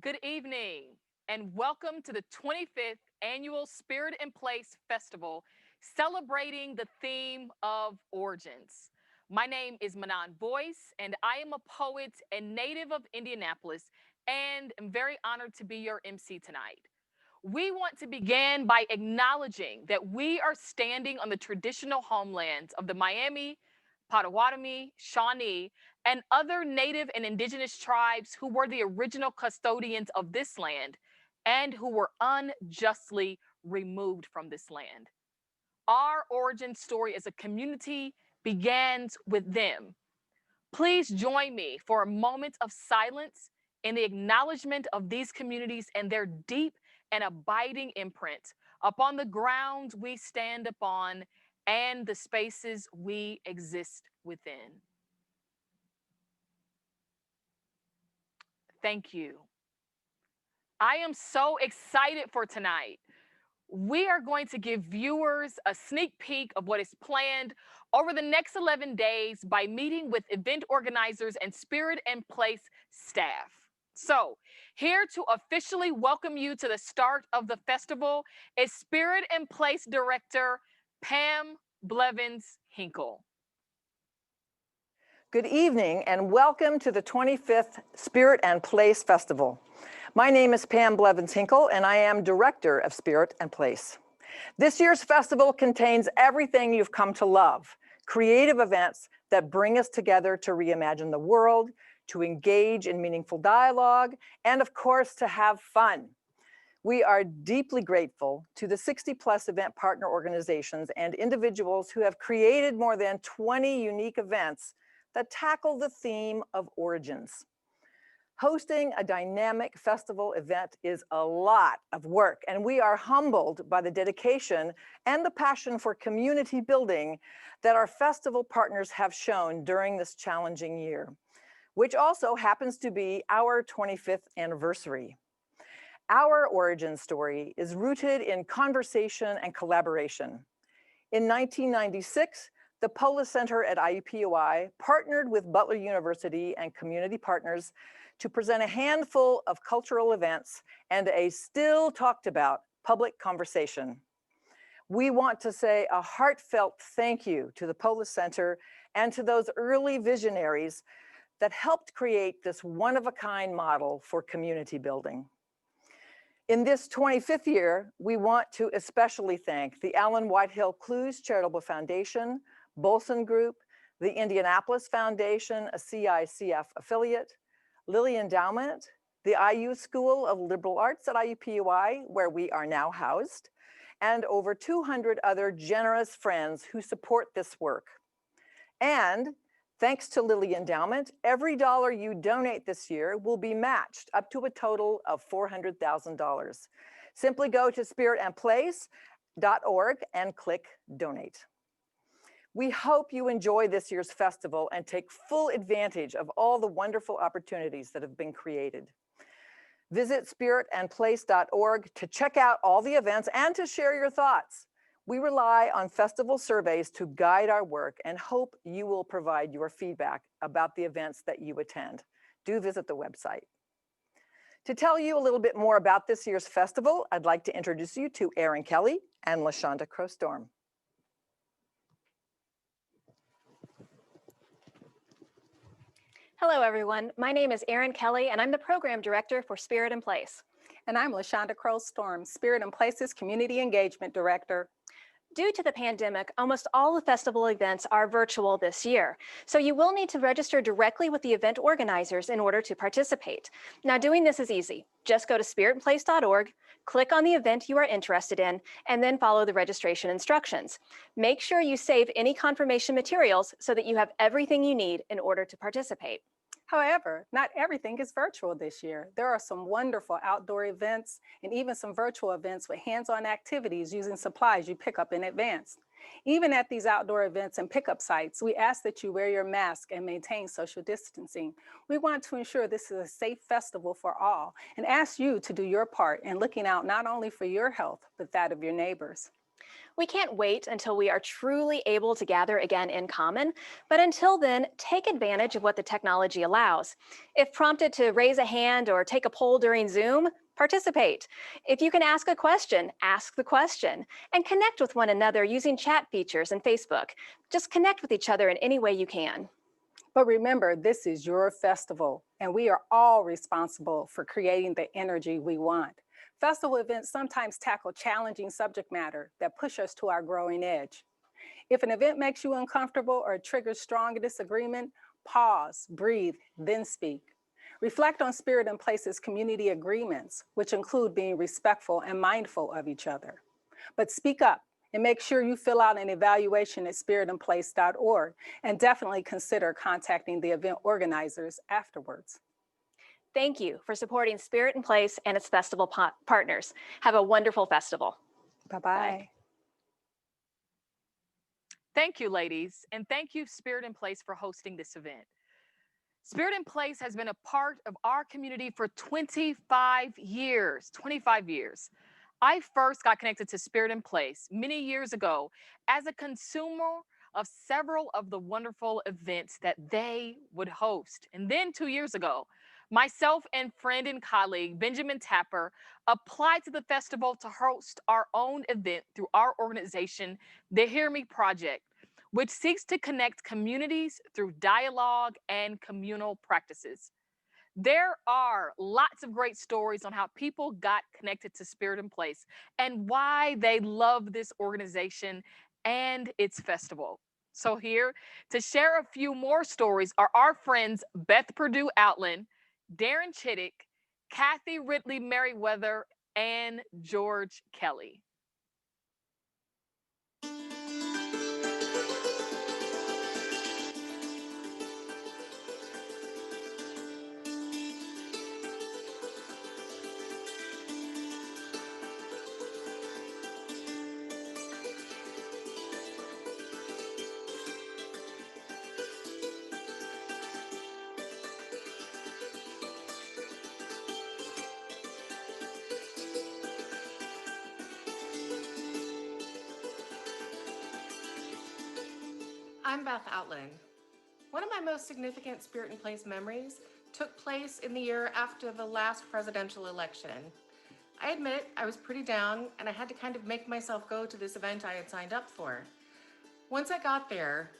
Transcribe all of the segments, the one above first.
Good evening, and welcome to the 25th Annual Spirit and Place Festival, celebrating the theme of origins. My name is Manon Boyce, and I am a poet and native of Indianapolis, and am very honored to be your MC tonight. We want to begin by acknowledging that we are standing on the traditional homelands of the Miami, Potawatomi, Shawnee, and other native and indigenous tribes who were the original custodians of this land and who were unjustly removed from this land. Our origin story as a community begins with them. Please join me for a moment of silence in the acknowledgement of these communities and their deep and abiding imprint upon the ground we stand upon and the spaces we exist within. Thank you. I am so excited for tonight. We are going to give viewers a sneak peek of what is planned over the next 11 days by meeting with event organizers and Spirit and Place staff. So, here to officially welcome you to the start of the festival is Spirit and Place Director Pam Blevins Hinkle. Good evening and welcome to the 25th Spirit and Place Festival. My name is Pam Blevins Hinkle and I am Director of Spirit and Place. This year's festival contains everything you've come to love: creative events that bring us together to reimagine the world, to engage in meaningful dialogue, and of course to have fun. We are deeply grateful to the 60+ event partner organizations and individuals who have created more than 20 unique events that tackle the theme of origins. Hosting a dynamic festival event is a lot of work, and we are humbled by the dedication and the passion for community building that our festival partners have shown during this challenging year, which also happens to be our 25th anniversary. Our origin story is rooted in conversation and collaboration. In 1996, the Polis Center at IUPUI partnered with Butler University and community partners to present a handful of cultural events and a still talked about public conversation. We want to say a heartfelt thank you to the Polis Center and to those early visionaries that helped create this one-of-a-kind model for community building. In this 25th year, we want to especially thank the Allen Whitehill Clues Charitable Foundation, Bolson Group, the Indianapolis Foundation, a CICF affiliate, Lilly Endowment, the IU School of Liberal Arts at IUPUI, where we are now housed, and over 200 other generous friends who support this work. And thanks to Lilly Endowment, every dollar you donate this year will be matched up to a total of $400,000. Simply go to spiritandplace.org and click donate. We hope you enjoy this year's festival and take full advantage of all the wonderful opportunities that have been created. Visit spiritandplace.org to check out all the events and to share your thoughts. We rely on festival surveys to guide our work and hope you will provide your feedback about the events that you attend. Do visit the website. To tell you a little bit more about this year's festival, I'd like to introduce you to Erin Kelly and LaShonda Crow-Storm. Hello, everyone. My name is Erin Kelly, and I'm the Program Director for Spirit and Place. And I'm LaShonda Crow-Storm, Spirit and Place's Community Engagement Director. Due to the pandemic, almost all the festival events are virtual this year, so you will need to register directly with the event organizers in order to participate. Now, doing this is easy. Just go to spiritandplace.org, click on the event you are interested in, and then follow the registration instructions. Make sure you save any confirmation materials so that you have everything you need in order to participate. However, not everything is virtual this year. There are some wonderful outdoor events and even some virtual events with hands-on activities using supplies you pick up in advance. Even at these outdoor events and pickup sites, we ask that you wear your mask and maintain social distancing. We want to ensure this is a safe festival for all and ask you to do your part in looking out not only for your health, but that of your neighbors. We can't wait until we are truly able to gather again in common, but until then, take advantage of what the technology allows. If prompted to raise a hand or take a poll during Zoom, participate. If you can ask the question, and connect with one another using chat features and Facebook. Just connect with each other in any way you can. But remember, this is your festival, and we are all responsible for creating the energy we want. Festival events sometimes tackle challenging subject matter that push us to our growing edge. If an event makes you uncomfortable or triggers strong disagreement, pause, breathe, then speak. Reflect on Spirit and Place's community agreements, which include being respectful and mindful of each other. But speak up and make sure you fill out an evaluation at spiritandplace.org, and definitely consider contacting the event organizers afterwards. Thank you for supporting Spirit and Place and its festival partners. Have a wonderful festival. Bye-bye. Thank you, ladies, and thank you, Spirit and Place, for hosting this event. Spirit and Place has been a part of our community for 25 years. 25 years. I first got connected to Spirit and Place many years ago as a consumer of several of the wonderful events that they would host. And then 2 years ago, myself and friend and colleague Benjamin Tapper applied to the festival to host our own event through our organization, the Hear Me Project, which seeks to connect communities through dialogue and communal practices. There are lots of great stories on how people got connected to Spirit and Place and why they love this organization and its festival. So, here to share a few more stories are our friends Beth Purdue Outland, Darren Chittick, Kathy Ridley Merriweather, and George Kelly. I'm Beth Outland. One of my most significant Spirit and Place memories took place in the year after the last presidential election. I admit I was pretty down and I had to kind of make myself go to this event I had signed up for. Once I got there,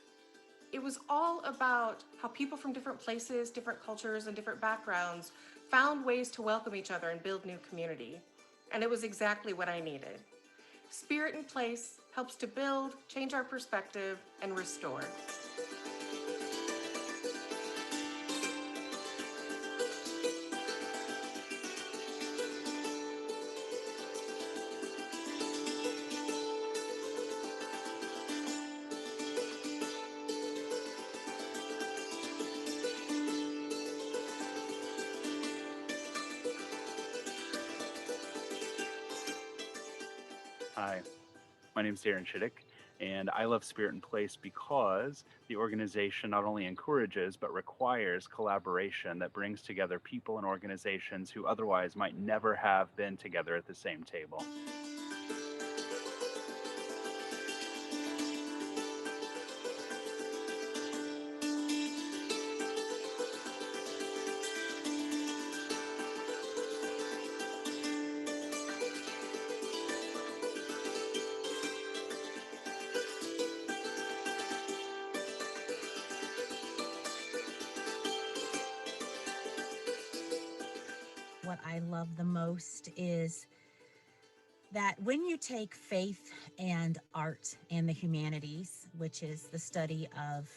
it was all about how people from different places, different cultures, and different backgrounds found ways to welcome each other and build new community. And it was exactly what I needed. Spirit and Place helps to build, change our perspective, and restore. Hi, my name is Darren Chittick, and I love Spirit and Place because the organization not only encourages but requires collaboration that brings together people and organizations who otherwise might never have been together at the same table. What I love the most is that when you take faith and art and the humanities, which is the study of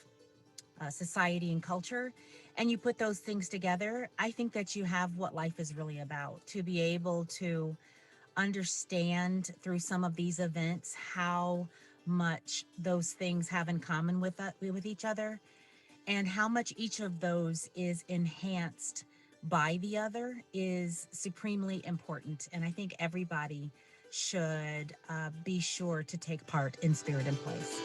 society and culture, and you put those things together, I think that you have what life is really about. To be able to understand through some of these events how much those things have in common with each other, and how much each of those is enhanced by the other is supremely important. And I think everybody should be sure to take part in Spirit and Place.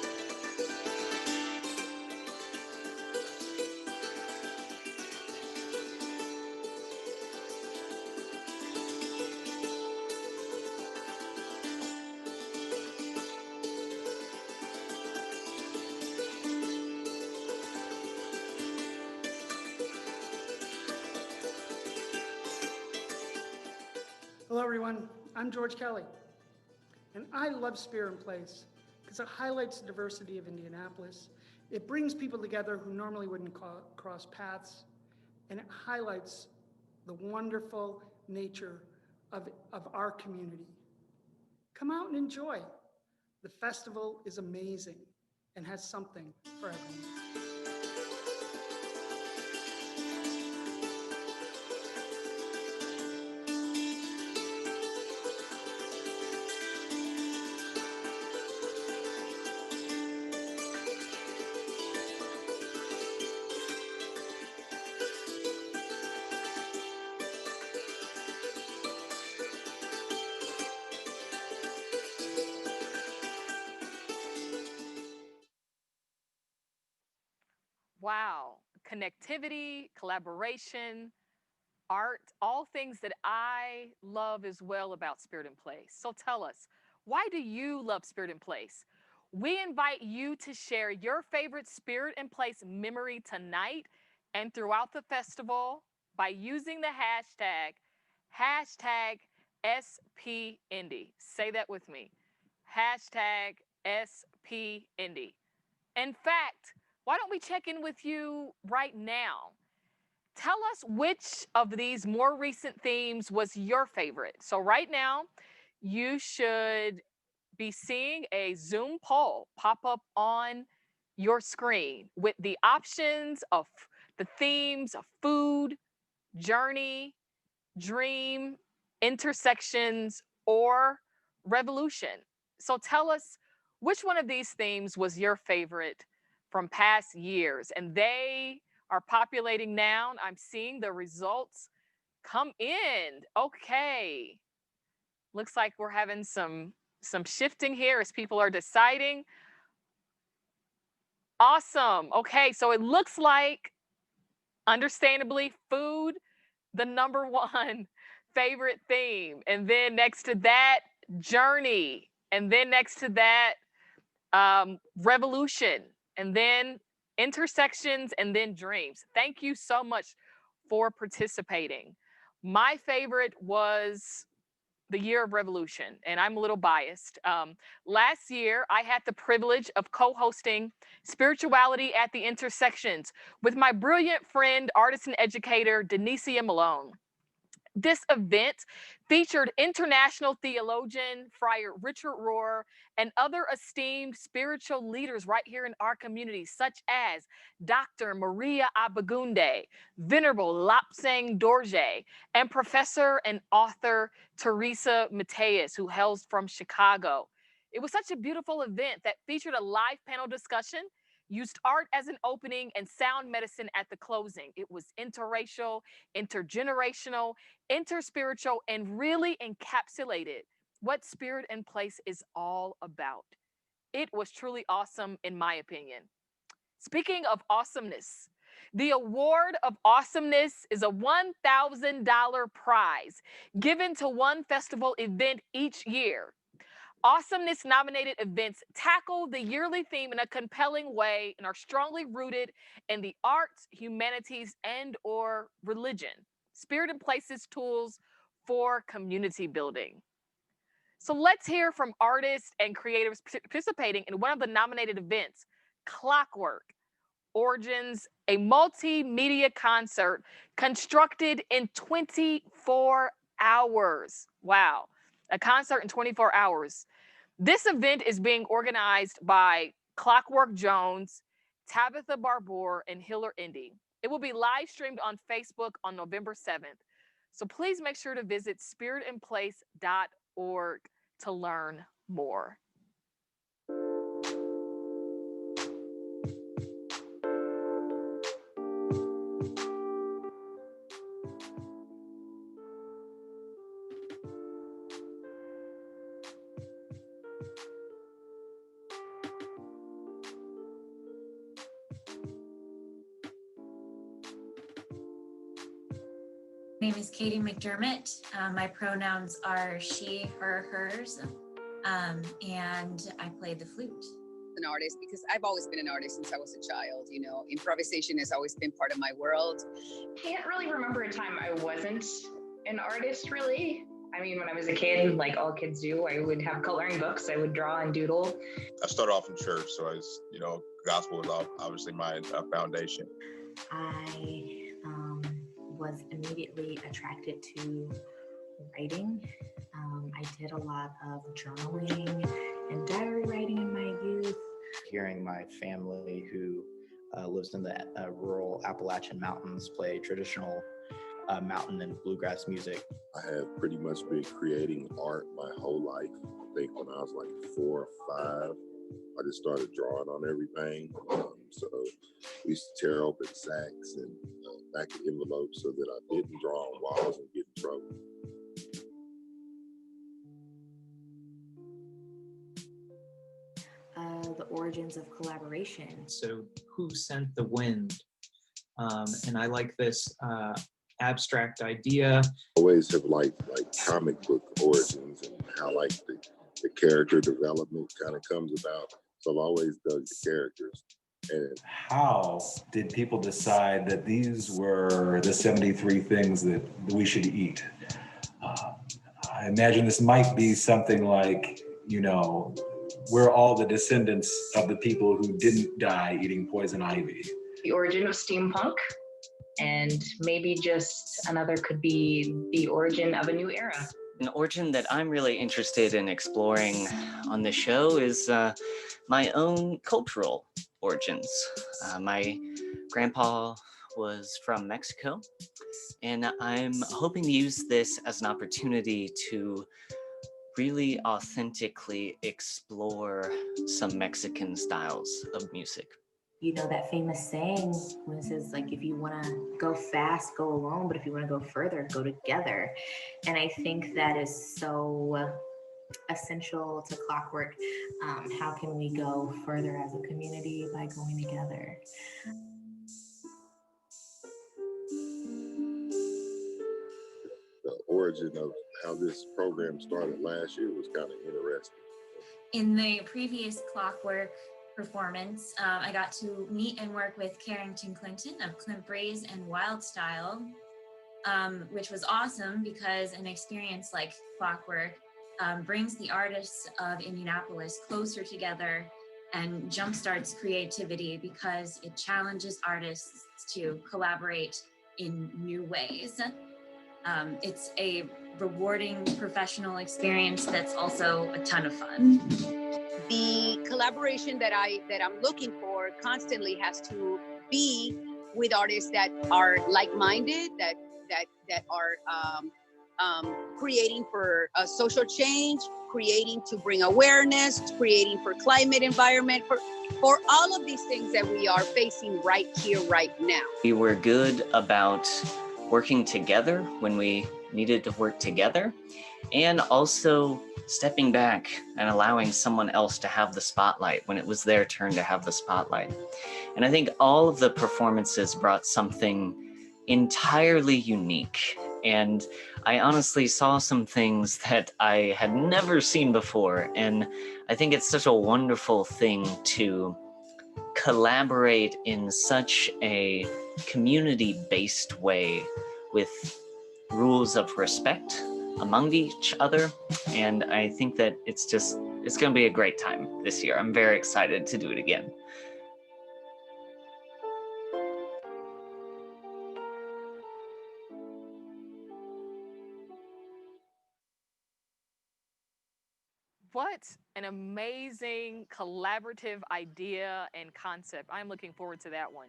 Hello, everyone. I'm George Kelly, and I love Spirit in Place because it highlights the diversity of Indianapolis. It brings people together who normally wouldn't cross paths, and it highlights the wonderful nature of our community. Come out and enjoy. The festival is amazing and has something for everyone. Wow. Connectivity, collaboration, art, all things that I love as well about Spirit in Place. So tell us, why do you love Spirit in Place? We invite you to share your favorite Spirit in Place memory tonight and throughout the festival by using the hashtag SPIndy. Say that with me. Hashtag SPIndy. In fact, why don't we check in with you right now? Tell us which of these more recent themes was your favorite. So right now, you should be seeing a Zoom poll pop up on your screen with the options of the themes of food, journey, dream, intersections, or revolution. So tell us which one of these themes was your favorite from past years. And they are populating now. I'm seeing the results come in. Okay. Looks like we're having some shifting here as people are deciding. Awesome. Okay, so it looks like, understandably, food, the number one favorite theme. And then next to that, journey. And then next to that, revolution. And then intersections, and then dreams. Thank you so much for participating. My favorite was the year of revolution, and I'm a little biased. Last year, I had the privilege of co-hosting Spirituality at the Intersections with my brilliant friend, artist and educator, Denicia Malone. This event featured international theologian Friar Richard Rohr and other esteemed spiritual leaders right here in our community, such as Dr. Maria Abagunde, Venerable Lapsang Dorje, and Professor and author Teresa Mateus, who hails from Chicago. It was such a beautiful event that featured a live panel discussion, used art as an opening, and sound medicine at the closing. It was interracial, intergenerational, interspiritual, and really encapsulated what Spirit in Place is all about. It was truly awesome, in my opinion. Speaking of awesomeness, the Award of Awesomeness is a $1,000 prize given to one festival event each year. Awesomeness nominated events tackle the yearly theme in a compelling way and are strongly rooted in the arts, humanities, and/or religion. Spirit in Place's tools for community building. So let's hear from artists and creatives participating in one of the nominated events, Clockwork Origins, a multimedia concert constructed in 24 hours. Wow, a concert in 24 hours. This event is being organized by Clockwork Jones, Tabitha Barbour, and Hiller Indy. It will be live streamed on Facebook on November 7th. So please make sure to visit spiritinplace.org to learn more. My name is Katie McDermott. My pronouns are she, her, hers, and I play the flute. An artist because I've always been an artist since I was a child. You know, improvisation has always been part of my world. Can't really remember a time I wasn't an artist, really. I mean, when I was a kid, like all kids do, I would have coloring books. I would draw and doodle. I started off in church, so I was, gospel was obviously my foundation. I was immediately attracted to writing. I did a lot of journaling and diary writing in my youth. Hearing my family who lives in the rural Appalachian Mountains play traditional mountain and bluegrass music. I have pretty much been creating art my whole life. I think when I was like 4 or 5, I just started drawing on everything. So we used to tear open sacks and back envelopes so that I didn't draw on walls and get in trouble. The origins of collaboration. So who sent the wind? And I like this abstract idea. I always have liked comic book origins and how the character development kind of comes about. So I've always dug the characters. And how did people decide that these were the 73 things that we should eat? I imagine this might be something like, we're all the descendants of the people who didn't die eating poison ivy. The origin of steampunk, and maybe just another could be the origin of a new era. An origin that I'm really interested in exploring on the show is my own cultural origins. My grandpa was from Mexico, and I'm hoping to use this as an opportunity to really authentically explore some Mexican styles of music. That famous saying when it says, if you want to go fast, go alone, but if you want to go further, go together. And I think that is so essential to Clockwork. How can we go further as a community by going together? The origin of how this program started last year was kind of interesting. In the previous Clockwork performance, I got to meet and work with Carrington Clinton of Clint Braze and Wild Style, which was awesome because an experience like Clockwork brings the artists of Indianapolis closer together and jumpstarts creativity because it challenges artists to collaborate in new ways. It's a rewarding professional experience that's also a ton of fun. The collaboration that I'm looking for constantly has to be with artists that are like-minded, that are creating for a social change, creating to bring awareness, creating for climate environment, for all of these things that we are facing right here, right now. We were good about working together when we needed to work together, and also stepping back and allowing someone else to have the spotlight when it was their turn to have the spotlight. And I think all of the performances brought something entirely unique. And I honestly saw some things that I had never seen before. And I think it's such a wonderful thing to collaborate in such a community-based way with rules of respect among each other. And I think that it's going to be a great time this year. I'm very excited to do it again. What an amazing collaborative idea and concept. I'm looking forward to that one.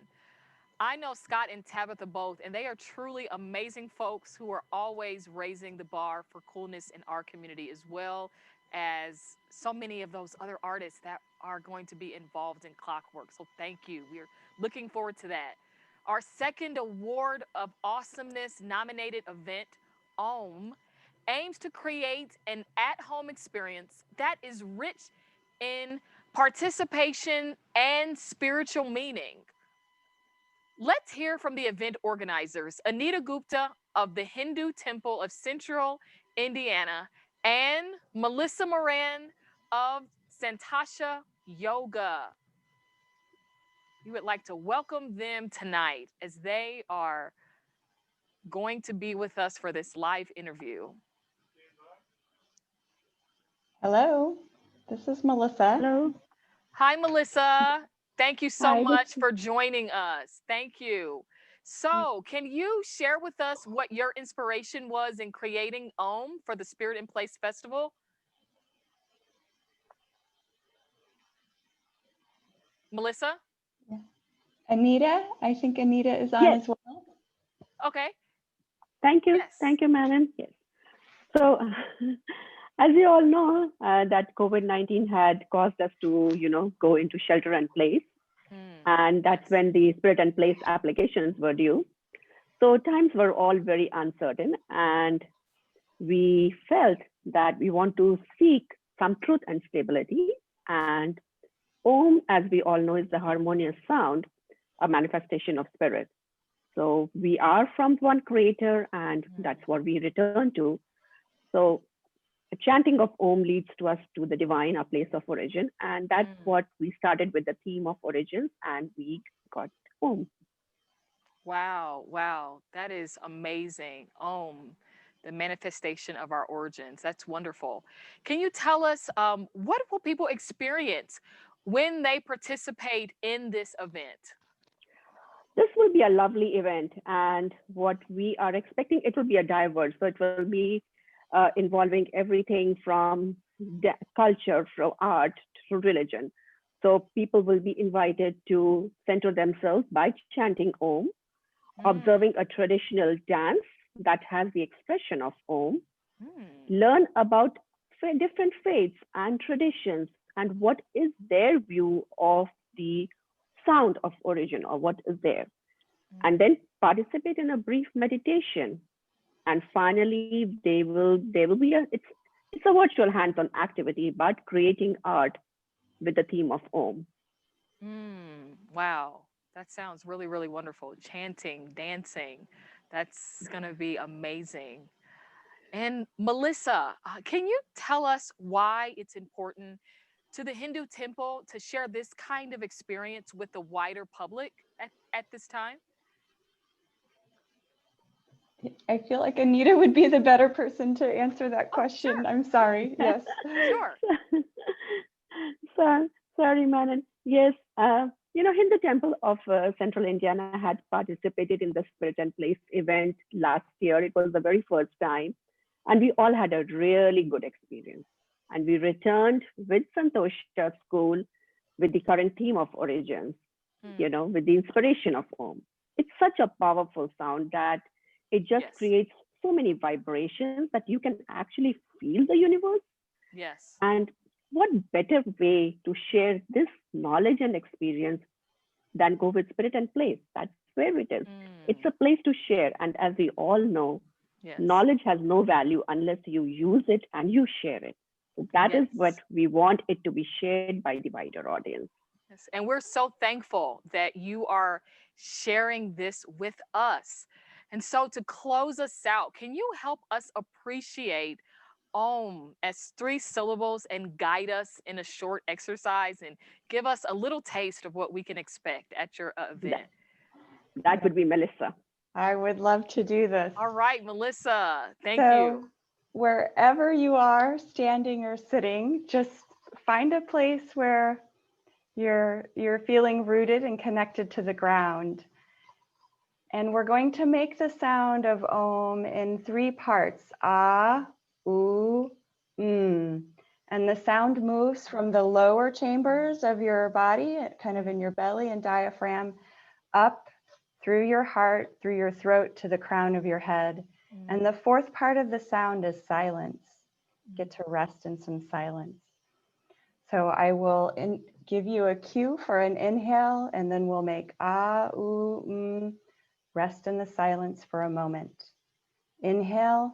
I know Scott and Tabitha both, and they are truly amazing folks who are always raising the bar for coolness in our community, as well as so many of those other artists that are going to be involved in Clockwork. So thank you. We're looking forward to that. Our second Award of Awesomeness nominated event, OHM, aims to create an at-home experience that is rich in participation and spiritual meaning. Let's hear from the event organizers, Anita Gupta of the Hindu Temple of Central Indiana and Melissa Moran of Santasha Yoga. We would like to welcome them tonight as they are going to be with us for this live interview. Hello, this is Melissa. Hello. Hi, Melissa. Thank you so Hi, much for joining us. Thank you. So, can you share with us what your inspiration was in creating OM for the Spirit in Place Festival? Melissa? Anita, I think Anita is on Yes. as well. Okay. Thank you. Yes. Thank you, Manon. Yes. So, as you all know, that COVID-19 had caused us to, go into shelter in place. And that's when the Spirit and Place applications were due. So times were all very uncertain, and we felt that we want to seek some truth and stability. And Om, as we all know, is the harmonious sound, a manifestation of spirit. So we are from one creator, and that's what we return to. So the chanting of Om leads to us to the divine, our place of origin. And that's what we started with, the theme of origins, and we got Om. Wow, wow, that is amazing. Om, the manifestation of our origins. That's wonderful. Can you tell us what will people experience when they participate in this event? This will be a lovely event, and what we are expecting, it will be a diverse. So it will be involving everything from culture, from art, to religion. So people will be invited to center themselves by chanting Om, observing a traditional dance that has the expression of Om, learn about different faiths and traditions and what is their view of the sound of origin, or what is there, and then participate in a brief meditation. And finally, there will be it's a virtual hands-on activity, but creating art with the theme of Om. Wow, that sounds really, really wonderful. Chanting, dancing, that's going to be amazing. And Melissa, can you tell us why it's important to the Hindu temple to share this kind of experience with the wider public at this time? I feel like Anita would be the better person to answer that question. Sure. I'm sorry. Yes. Sure. So, sorry, Manan. Yes, Hindu Temple of Central Indiana had participated in the Spirit and Place event last year. It was the very first time, and we all had a really good experience. And we returned with Santosha School with the current theme of origins, with the inspiration of Om. It's such a powerful sound that it just creates so many vibrations that you can actually feel the universe. Yes. And what better way to share this knowledge and experience than go with Spirit and Place? That's where it is. It's a place to share. And as we all know, knowledge has no value unless you use it and you share it. So that is what we want it to be shared by the wider audience. Yes. And we're so thankful that you are sharing this with us. And so to close us out, can you help us appreciate Om as 3 syllables and guide us in a short exercise and give us a little taste of what we can expect at your event? That would be Melissa. I would love to do this. All right, Melissa, thank you. Wherever you are, standing or sitting, just find a place where you're feeling rooted and connected to the ground. And we're going to make the sound of Om in 3 parts, Ah, Oo, And the sound moves from the lower chambers of your body, kind of in your belly and diaphragm, up through your heart, through your throat to the crown of your head. And the 4th part of the sound is silence. Get to rest in some silence. So I will give you a cue for an inhale, and then we'll make Ah, Oo, Rest in the silence for a moment. Inhale.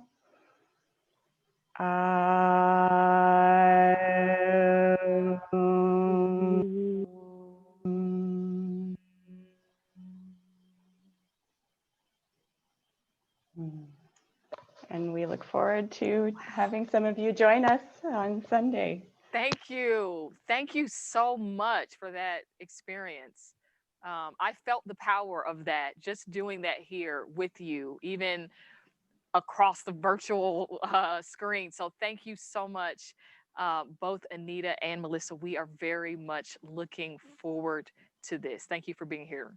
And we look forward to having some of you join us on Sunday. Thank you. Thank you so much for that experience. I felt the power of that, just doing that here with you, even across the virtual screen. So thank you so much both Anita and Melissa. We are very much looking forward to this. Thank you for being here.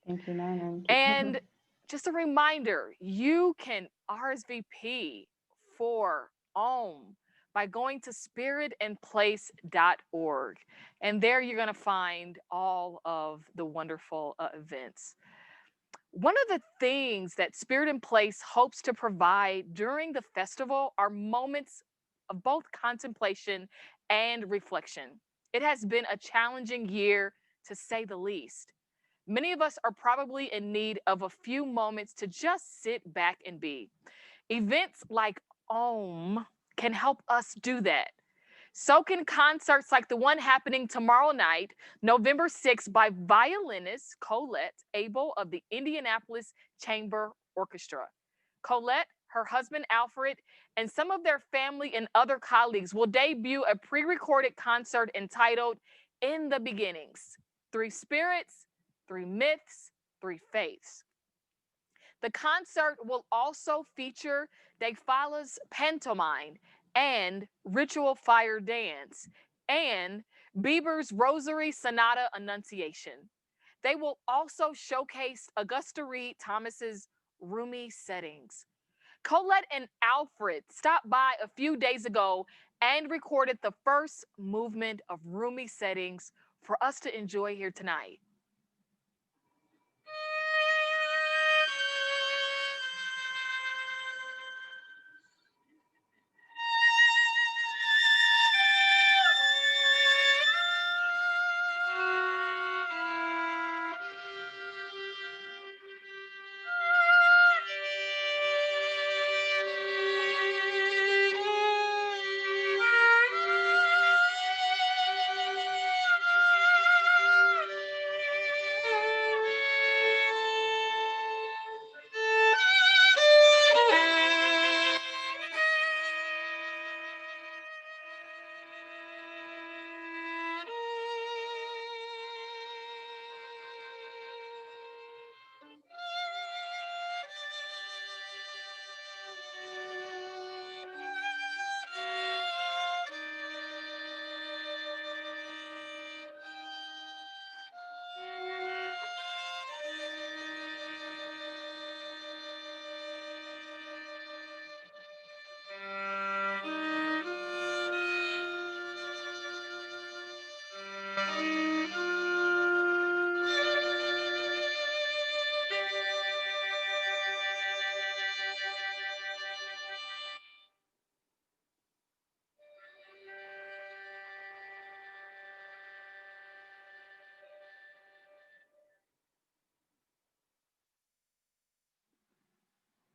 Thank you, Norman. And just a reminder, you can RSVP for OM by going to spiritandplace.org. And there you're going to find all of the wonderful events. One of the things that Spirit in Place hopes to provide during the festival are moments of both contemplation and reflection. It has been a challenging year, to say the least. Many of us are probably in need of a few moments to just sit back and be. Events like OM can help us do that. So can concerts like the one happening tomorrow night, November 6th, by violinist Colette Abel of the Indianapolis Chamber Orchestra. Colette, her husband Alfred, and some of their family and other colleagues will debut a pre-recorded concert entitled In the Beginnings: 3 Spirits, 3 Myths, 3 Faiths. The concert will also feature De Fala's pantomime and ritual fire dance, and Bieber's Rosary Sonata Annunciation. They will also showcase Augusta Reed Thomas's Rumi settings. Colette and Alfred stopped by a few days ago and recorded the first movement of Rumi settings for us to enjoy here tonight.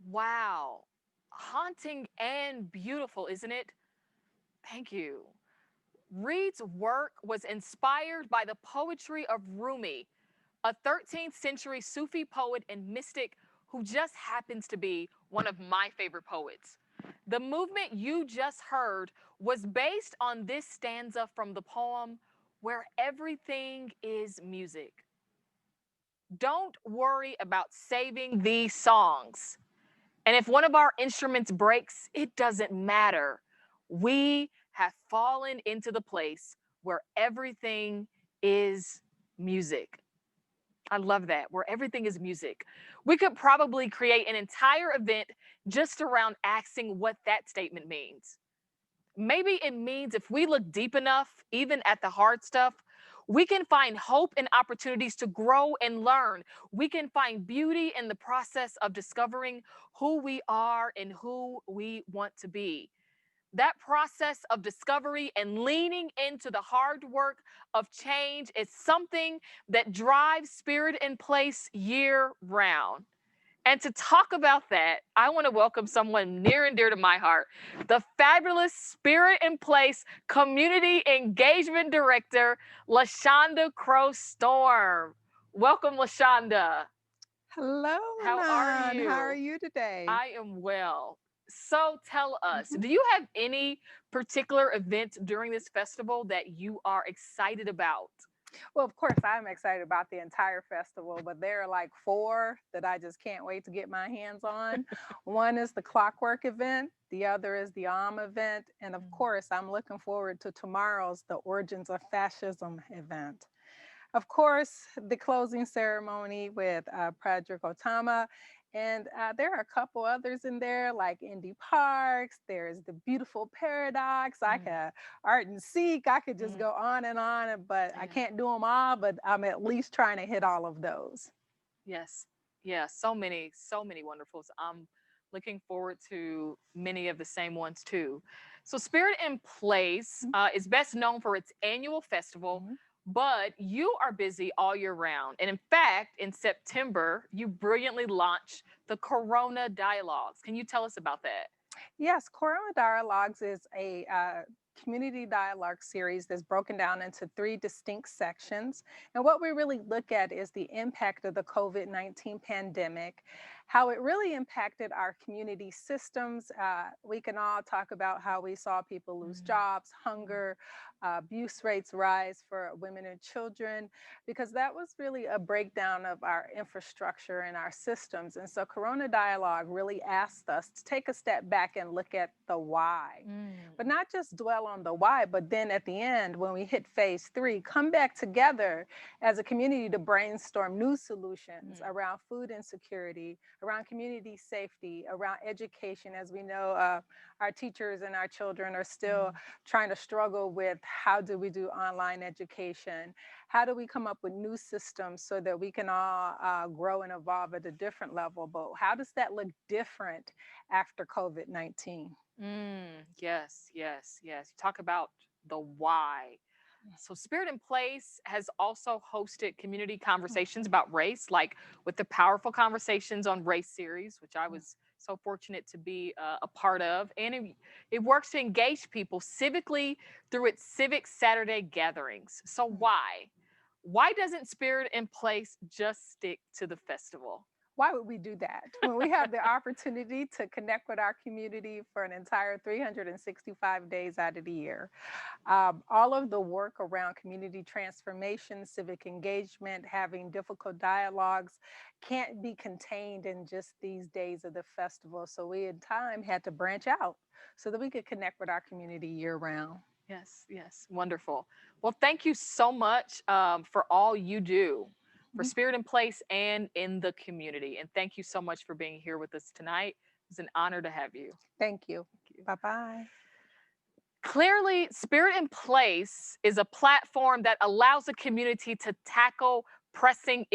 Wow. Haunting and beautiful, isn't it? Thank you. Reed's work was inspired by the poetry of Rumi, a 13th century Sufi poet and mystic who just happens to be one of my favorite poets. The movement you just heard was based on this stanza from the poem, Where Everything is Music. Don't worry about saving these songs. And if one of our instruments breaks, it doesn't matter. We have fallen into the place where everything is music. I love that, where everything is music. We could probably create an entire event just around asking what that statement means. Maybe it means if we look deep enough, even at the hard stuff, we can find hope and opportunities to grow and learn. We can find beauty in the process of discovering who we are and who we want to be. That process of discovery and leaning into the hard work of change is something that drives Spirit in Place year round. And to talk about that, I want to welcome someone near and dear to my heart, the fabulous Spirit in Place Community Engagement Director, LaShonda Crow Storm. Welcome, LaShonda. Hello, How are Manon. you? How are you today? I am well. So tell us, do you have any particular events during this festival that you are excited about? Well, of course, I'm excited about the entire festival, but there are like 4 that I just can't wait to get my hands on. One is the Clockwork event, the other is the event, and of course, I'm looking forward to tomorrow's The Origins of Fascism event. Of course, the closing ceremony with Padraig Otama. And there are a couple others in there, like Indy Parks. There's the Beautiful Paradox. I could Art and Seek. I could just go on, but I can't do them all. But I'm at least trying to hit all of those. Yes. Yeah. So many wonderfuls. I'm looking forward to many of the same ones too. So Spirit in Place is best known for its annual festival, but you are busy all year round. And in fact, in September, you brilliantly launched the Corona Dialogues. Can you tell us about that? Yes, Corona Dialogues is a community dialogue series that's broken down into 3 distinct sections. And what we really look at is the impact of the COVID-19 pandemic, how it really impacted our community systems. We can all talk about how we saw people lose jobs, hunger, abuse rates rise for women and children, because that was really a breakdown of our infrastructure and our systems. And so Corona Dialogue really asked us to take a step back and look at the why, but not just dwell on the why, but then at the end, when we hit phase 3, come back together as a community to brainstorm new solutions around food insecurity, around community safety, around education. As we know, our teachers and our children are still trying to struggle with how do we do online education? How do we come up with new systems so that we can all grow and evolve at a different level? But how does that look different after COVID-19? Yes, yes, yes. Talk about the why. So Spirit in Place has also hosted community conversations about race, like with the Powerful Conversations on Race series, which I was so fortunate to be a part of. And it works to engage people civically through its Civic Saturday gatherings. So why? Why doesn't Spirit in Place just stick to the festival? Why would we do that when we have the opportunity to connect with our community for an entire 365 days out of the year? All of the work around community transformation, civic engagement, having difficult dialogues can't be contained in just these days of the festival. So we in time had to branch out so that we could connect with our community year round. Yes, yes, wonderful. Well, thank you so much for all you do for Spirit in Place and in the community. And thank you so much for being here with us tonight. It's an honor to have you. Thank you. Bye-bye. Clearly, Spirit in Place is a platform that allows the community to tackle pressing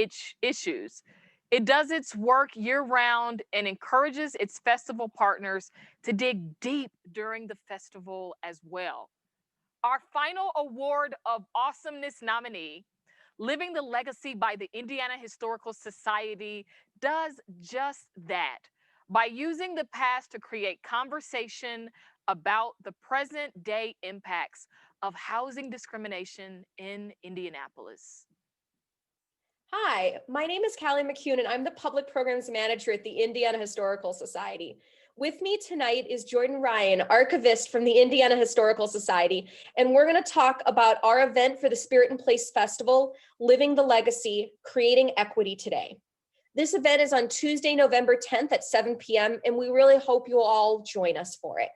issues. It does its work year-round and encourages its festival partners to dig deep during the festival as well. Our final award of awesomeness nominee, Living the Legacy by the Indiana Historical Society, does just that by using the past to create conversation about the present day impacts of housing discrimination in Indianapolis. Hi, my name is Callie McCune, and I'm the Public Programs Manager at the Indiana Historical Society. With me tonight is Jordan Ryan, archivist from the Indiana Historical Society, and we're going to talk about our event for the Spirit in Place Festival, Living the Legacy, Creating Equity Today. This event is on Tuesday, November 10th at 7 p.m., and we really hope you'll all join us for it.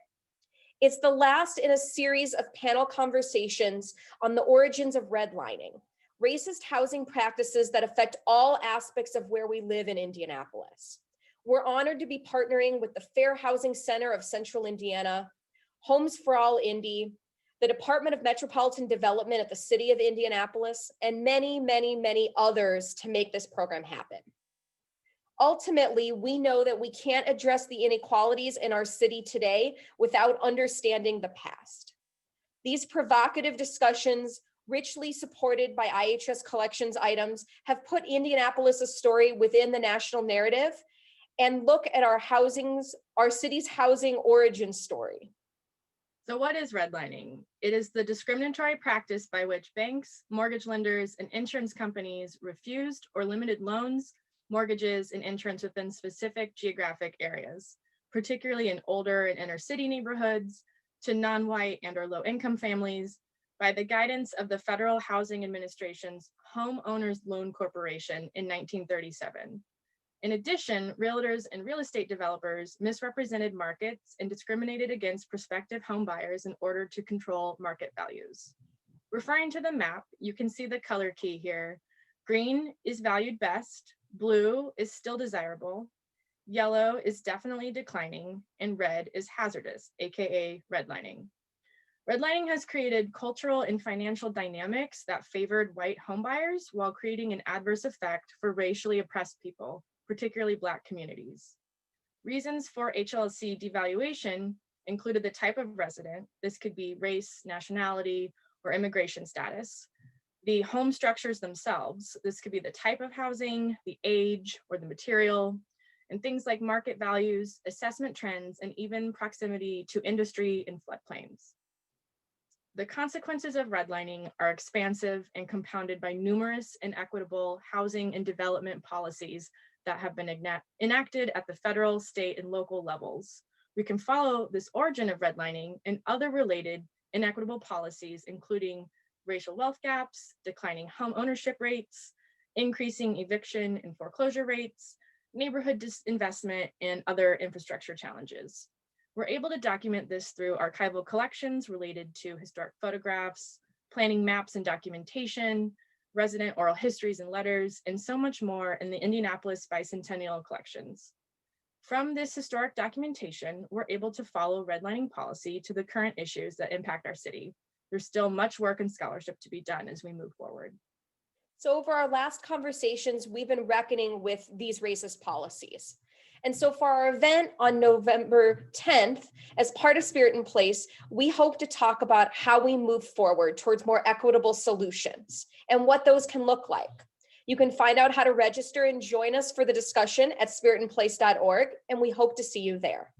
It's the last in a series of panel conversations on the origins of redlining, racist housing practices that affect all aspects of where we live in Indianapolis. We're honored to be partnering with the Fair Housing Center of Central Indiana, Homes for All Indy, the Department of Metropolitan Development at the City of Indianapolis, and many, many, many others to make this program happen. Ultimately, we know that we can't address the inequalities in our city today without understanding the past. These provocative discussions, richly supported by IHS collections items, have put Indianapolis' story within the national narrative and look at our city's housing origin story. So what is redlining? It is the discriminatory practice by which banks, mortgage lenders, and insurance companies refused or limited loans, mortgages, and insurance within specific geographic areas, particularly in older and inner city neighborhoods, to non-white and or low-income families, by the guidance of the Federal Housing Administration's Homeowners Loan Corporation in 1937. In addition, realtors and real estate developers misrepresented markets and discriminated against prospective home buyers in order to control market values. Referring to the map, you can see the color key here. Green is valued best, blue is still desirable, yellow is definitely declining, and red is hazardous, AKA redlining. Redlining has created cultural and financial dynamics that favored white homebuyers while creating an adverse effect for racially oppressed people, particularly Black communities. Reasons for HLC devaluation included the type of resident. This could be race, nationality, or immigration status. The home structures themselves. This could be the type of housing, the age, or the material, and things like market values, assessment trends, and even proximity to industry and floodplains. The consequences of redlining are expansive and compounded by numerous inequitable housing and development policies that have been enacted at the federal, state, and local levels. We can follow this origin of redlining and other related inequitable policies, including racial wealth gaps, declining home ownership rates, increasing eviction and foreclosure rates, neighborhood disinvestment, and other infrastructure challenges. We're able to document this through archival collections related to historic photographs, planning maps and documentation, resident oral histories and letters, and so much more in the Indianapolis Bicentennial collections. From this historic documentation, we're able to follow redlining policy to the current issues that impact our city. There's still much work and scholarship to be done as we move forward. So over our last conversations, we've been reckoning with these racist policies. And so for our event on November 10th, as part of Spirit in Place, we hope to talk about how we move forward towards more equitable solutions and what those can look like. You can find out how to register and join us for the discussion at spiritinplace.org, and we hope to see you there.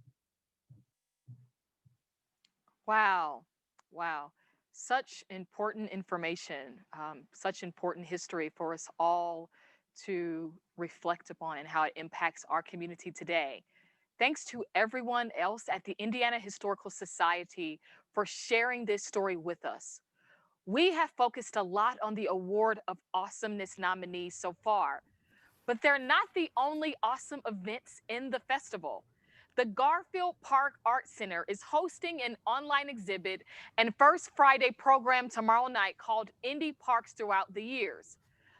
Wow. Wow. Such important information, such important history for us all to reflect upon and how it impacts our community today. Thanks to everyone else at the Indiana Historical Society for sharing this story with us. We have focused a lot on the Award of Awesomeness nominees so far, but they're not the only awesome events in the festival. The Garfield Park Art Center is hosting an online exhibit and First Friday program tomorrow night called Indie Parks Throughout the Years.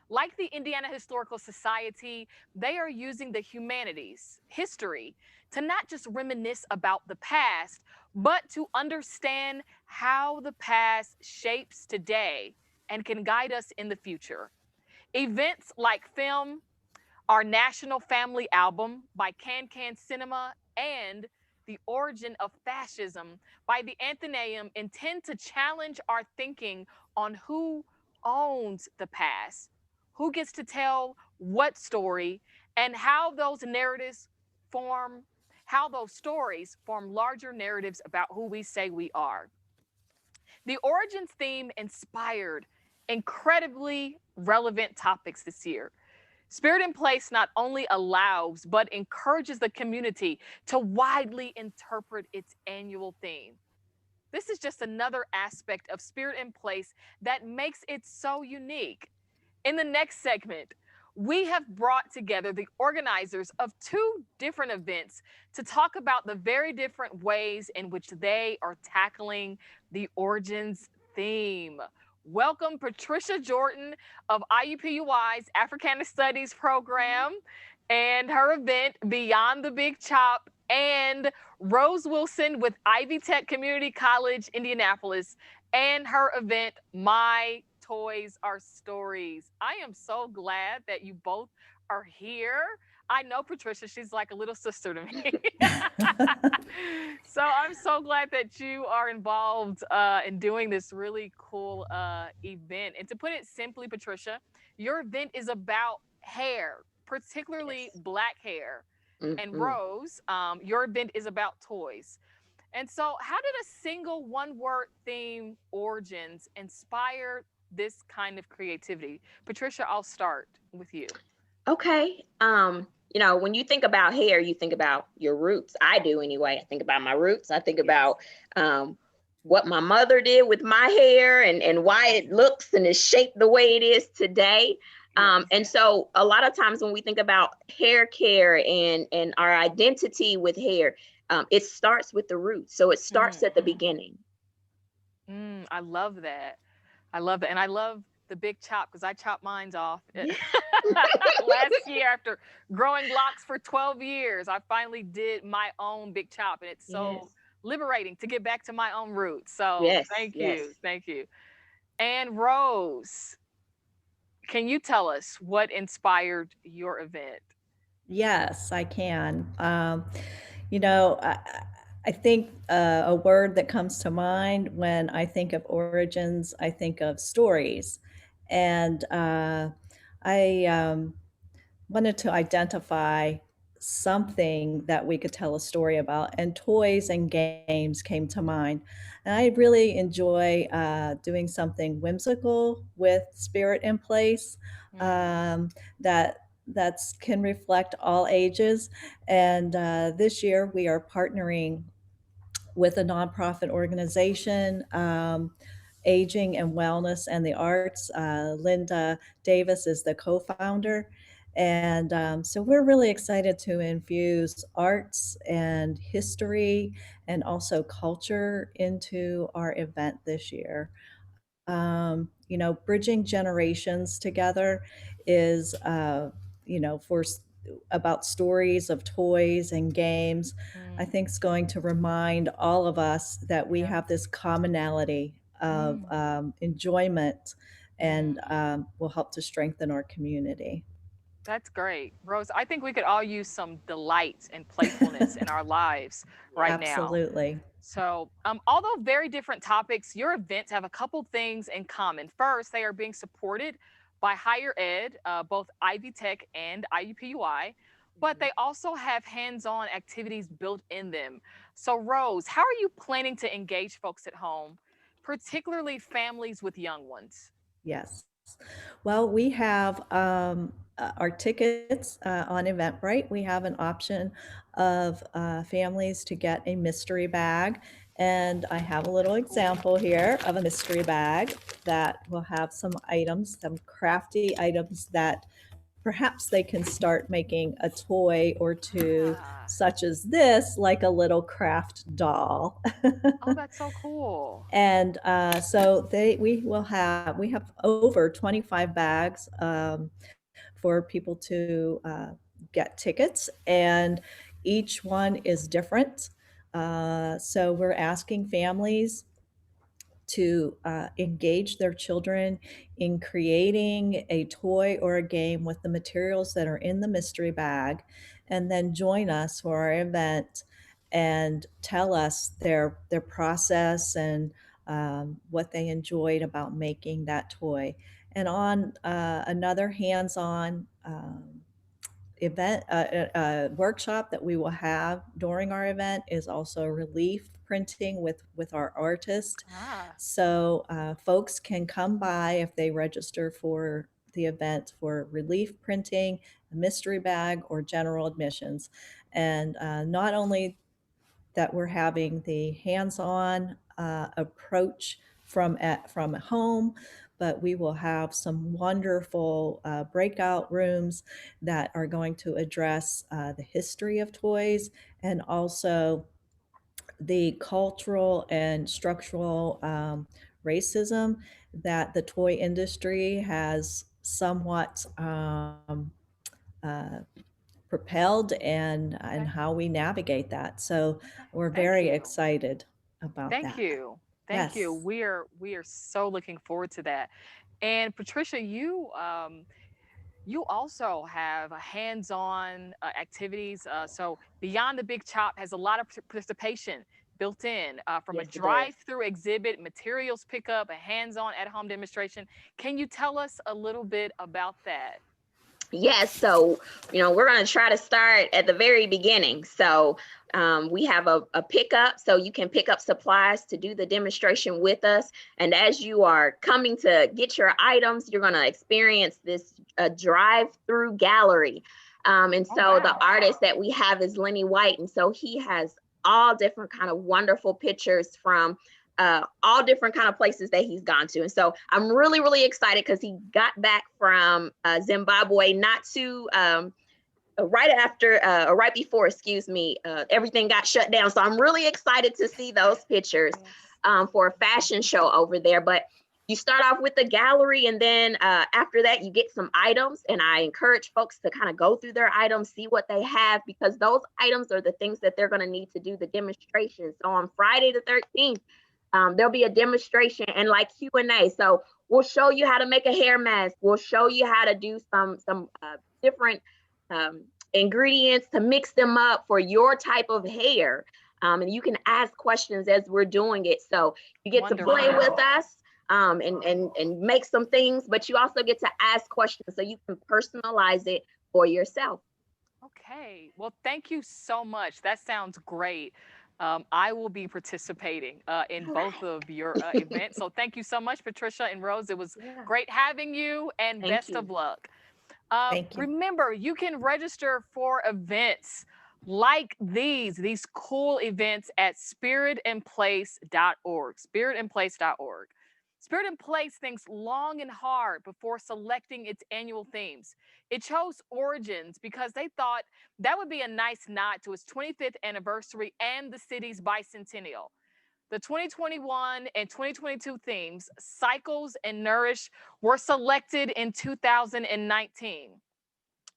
Like the Indiana Historical Society, they are using the humanities, history, to not just reminisce about the past, but to understand how the past shapes today and can guide us in the future. Events like Film, our National Family Album by Can Can Cinema, and The Origin of Fascism by the Athenaeum intend to challenge our thinking on who owns the past, who gets to tell what story, and how those stories form larger narratives about who we say we are. The Origins theme inspired incredibly relevant topics this year. Spirit in Place not only allows, but encourages the community to widely interpret its annual theme. This is just another aspect of Spirit in Place that makes it so unique. In the next segment, we have brought together the organizers of two different events to talk about the very different ways in which they are tackling the Origins theme. Welcome Patricia Jordan of IUPUI's Africana Studies program and her event Beyond the Big Chop, and Rose Wilson with Ivy Tech Community College, Indianapolis, and her event My Toys Are Stories. I am so glad that you both are here. I know Patricia, she's like a little sister to me. So I'm so glad that you are involved in doing this really cool event. And to put it simply, Patricia, your event is about hair, particularly Black hair. And Rose, your event is about toys. And so how did a single one-word theme, Origins, inspire this kind of creativity? Patricia, I'll start with you. Okay. You know, when you think about hair, you think about your roots. I do anyway. I think about my roots. I think about what my mother did with my hair and why it looks and is shaped the way it is today. And so a lot of times when we think about hair care and our identity with hair, it starts with the roots. So it starts at the beginning. I love that. I love it. And I love the big chop because I chopped mine off last year after growing locks for 12 years. I finally did my own big chop, and it's so liberating to get back to my own roots. So thank you. Thank you. And Rose, can you tell us what inspired your event? Yes, I can. You know, I think a word that comes to mind when I think of origins, I think of stories. And I wanted to identify something that we could tell a story about, and toys and games came to mind. And I really enjoy doing something whimsical with Spirit in Place that can reflect all ages. And this year we are partnering with a nonprofit organization, Aging and Wellness and the Arts. Linda Davis is the co-founder. And so we're really excited to infuse arts and history and also culture into our event this year. You know, bridging generations together is, you know, about stories of toys and games. I think it's going to remind all of us that we have this commonality of enjoyment and will help to strengthen our community. That's great. Rose, I think we could all use some delight and playfulness in our lives right now. Absolutely. So, although very different topics, your events have a couple things in common. First, they are being supported by higher ed, both Ivy Tech and IUPUI, but they also have hands-on activities built in them. So, Rose, how are you planning to engage folks at home, particularly families with young ones? Yes. Well, we have our tickets on Eventbrite. We have an option of families to get a mystery bag. And I have a little example here of a mystery bag that will have some items, some crafty items that perhaps they can start making a toy or two, such as this, like a little craft doll. Oh, that's so cool. And so we have over 25 bags for people to get tickets, and each one is different. So we're asking families to engage their children in creating a toy or a game with the materials that are in the mystery bag, and then join us for our event and tell us their process and what they enjoyed about making that toy. And on another hands-on event, workshop that we will have during our event is also relief printing with our artist. So folks can come by if they register for the event for relief printing, a mystery bag, or general admissions. And not only that we're having the hands-on approach from home, but we will have some wonderful breakout rooms that are going to address the history of toys and also the cultural and structural racism that the toy industry has somewhat propelled and how we navigate that. So we're very excited about that. Thank you. Thank you. We are so looking forward to that. And Patricia, you also have hands-on activities. So Beyond the Big Chop has a lot of participation built in from a drive-through exhibit, materials pickup, a hands-on at-home demonstration. Can you tell us a little bit about that? Yes, so, you know, we're going to try to start at the very beginning. So we have a pickup, so you can pick up supplies to do the demonstration with us. And as you are coming to get your items, you're going to experience this drive-through gallery. And so the artist that we have is Lenny White. And so he has all different kind of wonderful pictures from all different kind of places that he's gone to. And so I'm really, really excited because he got back from Zimbabwe not too, right before, excuse me, everything got shut down. So I'm really excited to see those pictures for a fashion show over there. But you start off with the gallery, and then after that, you get some items. And I encourage folks to kind of go through their items, see what they have, because those items are the things that they're going to need to do the demonstration. So on Friday the 13th, there'll be a demonstration and like Q&A. So we'll show you how to make a hair mask. We'll show you how to do some different ingredients to mix them up for your type of hair. And you can ask questions as we're doing it. So you get to play with us and make some things, but you also get to ask questions so you can personalize it for yourself. Okay, well, thank you so much. That sounds great. I will be participating in both of your events. So thank you so much, Patricia and Rose. It was great having you, and best of luck. Thank you. Remember, you can register for events like these cool events at spiritandplace.org, spiritandplace.org. Spirit in Place thinks long and hard before selecting its annual themes. It chose Origins because they thought that would be a nice nod to its 25th anniversary and the city's bicentennial. The 2021 and 2022 themes, Cycles and Nourish, were selected in 2019.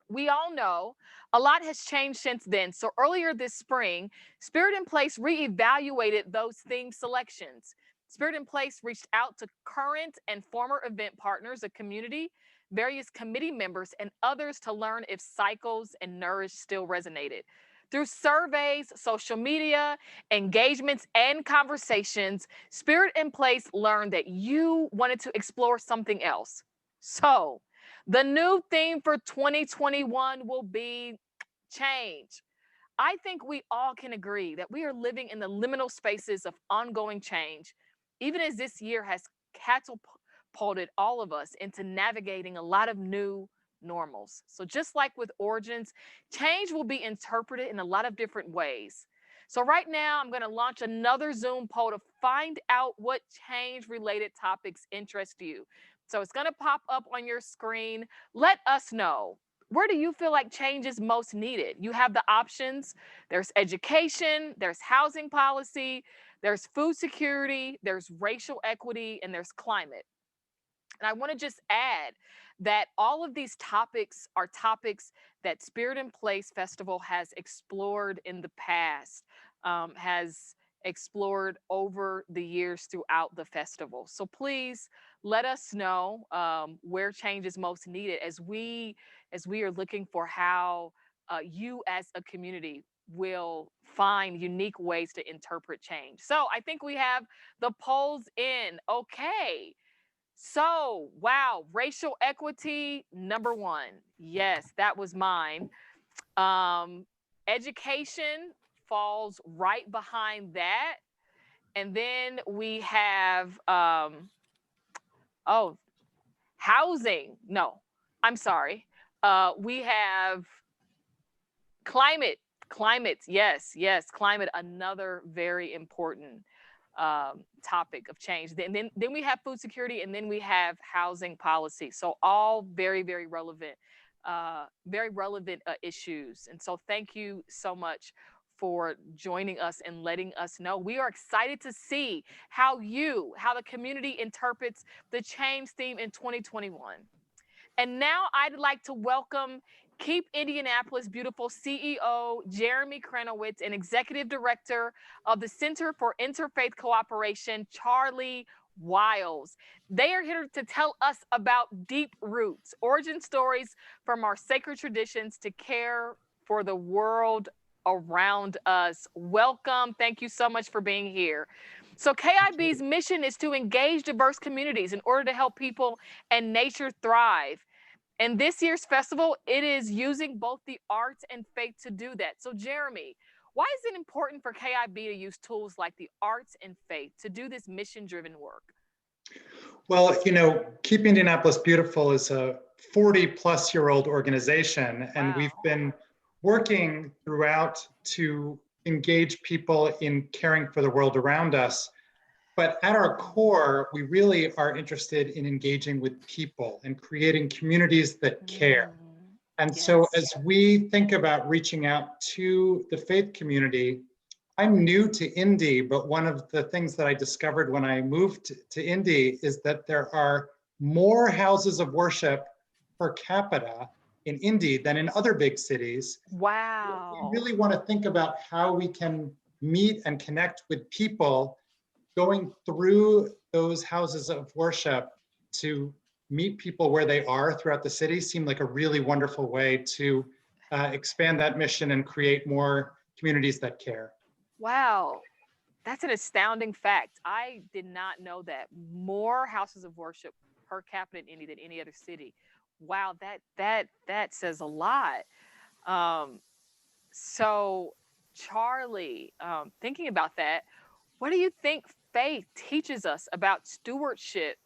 We all know a lot has changed since then. So earlier this spring, Spirit in Place reevaluated those theme selections. Spirit in Place reached out to current and former event partners, a community, various committee members, and others to learn if Cycles and Nourish still resonated. Through surveys, social media, engagements, and conversations, Spirit in Place learned that you wanted to explore something else. So the new theme for 2021 will be change. I think we all can agree that we are living in the liminal spaces of ongoing change, even as this year has catapulted all of us into navigating a lot of new normals. So just like with Origins, change will be interpreted in a lot of different ways. So right now, I'm going to launch another Zoom poll to find out what change-related topics interest you. So it's going to pop up on your screen. Let us know. Where do you feel like change is most needed? You have the options. There's education, there's housing policy, there's food security, there's racial equity, and there's climate. And I want to just add that all of these topics are topics that Spirit in Place Festival has explored in the past, has explored over the years throughout the festival. So please let us know where change is most needed as we are looking for how you as a community will find unique ways to interpret change. So I think we have the polls in. Okay. So, wow, racial equity, #1. Yes, that was mine. Education falls right behind that. And then we have, housing. No, I'm sorry. We have climate. Yes, climate, another very important topic of change. Then we have food security, and then we have housing policy. So all very, very relevant issues. And so thank you so much for joining us and letting us know. We are excited to see how the community interprets the change theme in 2021. And now I'd like to welcome Keep Indianapolis Beautiful CEO Jeremy Kranowitz and Executive Director of the Center for Interfaith Cooperation, Charlie Wiles. They are here to tell us about deep roots, origin stories from our sacred traditions to care for the world around us. Welcome. Thank you so much for being here. So KIB's mission is to engage diverse communities in order to help people and nature thrive. And this year's festival, it is using both the arts and faith to do that. So Jeremy, why is it important for KIB to use tools like the arts and faith to do this mission-driven work? Well, Keep Indianapolis Beautiful is a 40-plus-year-old organization, and we've been working throughout to engage people in caring for the world around us But at our core, we really are interested in engaging with people and creating communities that care. And so as we think about reaching out to the faith community, I'm new to Indy, but one of the things that I discovered when I moved to Indy is that there are more houses of worship per capita in Indy than in other big cities. Wow. We really want to think about how we can meet and connect with people going through those houses of worship to meet people where they are throughout the city seemed like a really wonderful way to expand that mission and create more communities that care. Wow. That's an astounding fact. I did not know that. More houses of worship per capita in Indy than any other city. Wow, that says a lot. So Charlie, thinking about that, what do you think faith teaches us about stewardship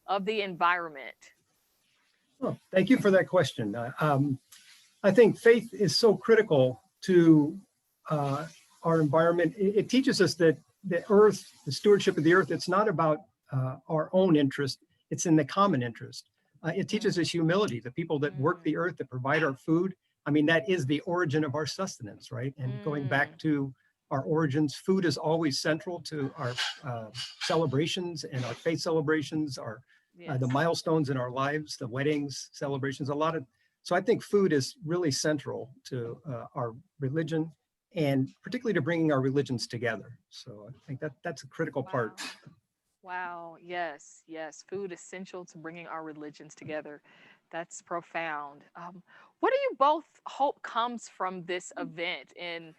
of the environment? Oh, thank you for that question. I think faith is so critical to our environment. It teaches us that the earth, the stewardship of the earth, it's not about our own interest, it's in the common interest. It teaches us humility. The people that work the earth, that provide our food, I mean, that is the origin of our sustenance, right? And going back to our origins, food is always central to our celebrations and our faith celebrations, our the milestones in our lives, the weddings, celebrations, so I think food is really central to our religion, and particularly to bringing our religions together. So I think that's a critical part. Wow, yes, yes. Food essential to bringing our religions together. That's profound. What do you both hope comes from this event in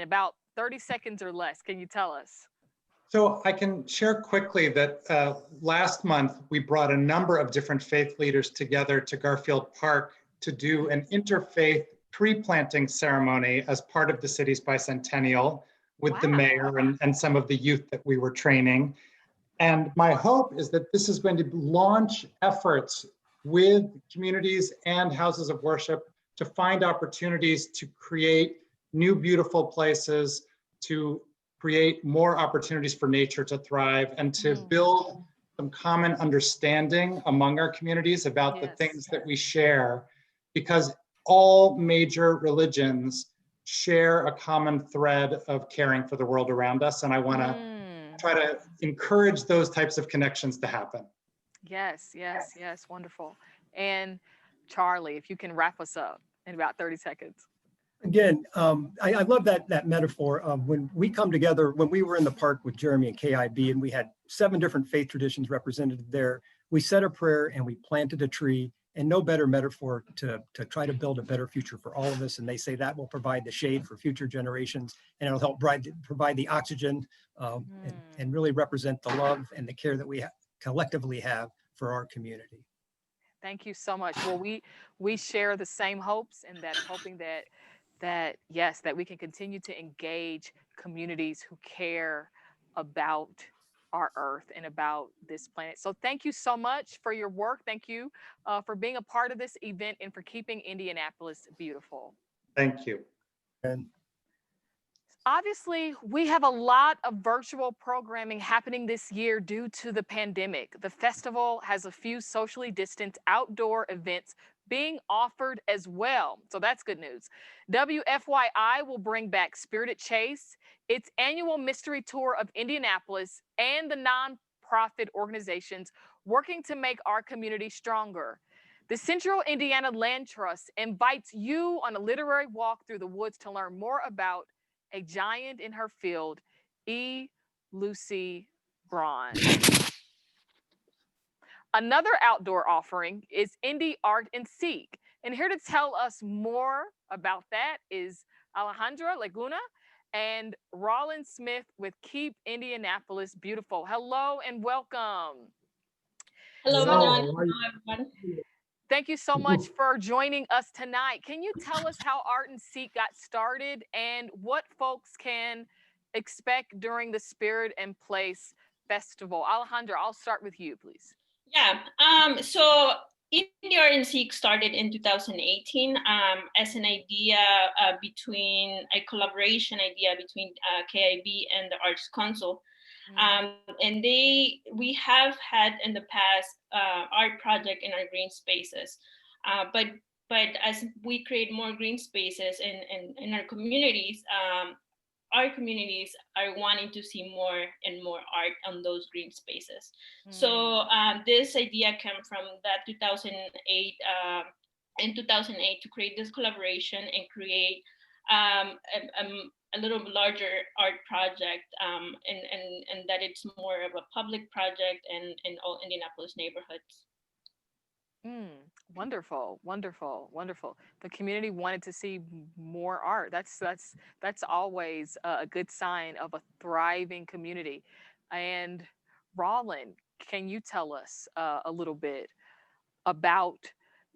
about 30 seconds or less? Can you tell us? So I can share quickly that last month we brought a number of different faith leaders together to Garfield Park to do an interfaith tree planting ceremony as part of the city's bicentennial with the mayor and some of the youth that we were training. And my hope is that this is going to launch efforts with communities and houses of worship to find opportunities to create new beautiful places, to create more opportunities for nature to thrive, and to build some common understanding among our communities about the things that we share, because all major religions share a common thread of caring for the world around us. And I want to try to encourage those types of connections to happen. Yes, yes, yes, wonderful. And Charlie, if you can wrap us up in about 30 seconds. Again, I love that metaphor of when we come together, when we were in the park with Jeremy and KIB, and we had 7 different faith traditions represented there, we said a prayer and we planted a tree, and no better metaphor to try to build a better future for all of us. And they say that will provide the shade for future generations, and it'll help provide the oxygen and really represent the love and the care that we collectively have for our community. Thank you so much. Well, we share the same hopes, and that hoping that yes, that we can continue to engage communities who care about our earth and about this planet. So thank you so much for your work. Thank you for being a part of this event and for keeping Indianapolis beautiful. Thank you. And obviously, we have a lot of virtual programming happening this year due to the pandemic. The festival has a few socially distanced outdoor events being offered as well. So that's good news. WFYI will bring back Spirited Chase, its annual mystery tour of Indianapolis, and the nonprofit organizations working to make our community stronger. The Central Indiana Land Trust invites you on a literary walk through the woods to learn more about a giant in her field, E. Lucy Braun. Another outdoor offering is Indy Art and Seek. And here to tell us more about that is Alejandra Laguna and Rollin Smith with Keep Indianapolis Beautiful. Hello and welcome. Hello, So, everyone. thank you so much for joining us tonight. Can you tell us how Art and Seek got started and what folks can expect during the Spirit and Place Festival? Alejandra, I'll start with you, please. Yeah, so Indy Art and Seek started in 2018 as an idea between a collaboration idea between KIB and the Arts Council. And we have had in the past art project in our green spaces, but as we create more green spaces in our communities are wanting to see more and more art on those green spaces. So this idea came from that 2008 in 2008 to create this collaboration and create a little larger art project, and that it's more of a public project in all Indianapolis neighborhoods. Wonderful, wonderful, wonderful. The community wanted to see more art. That's always a good sign of a thriving community. And Roland, can you tell us a little bit about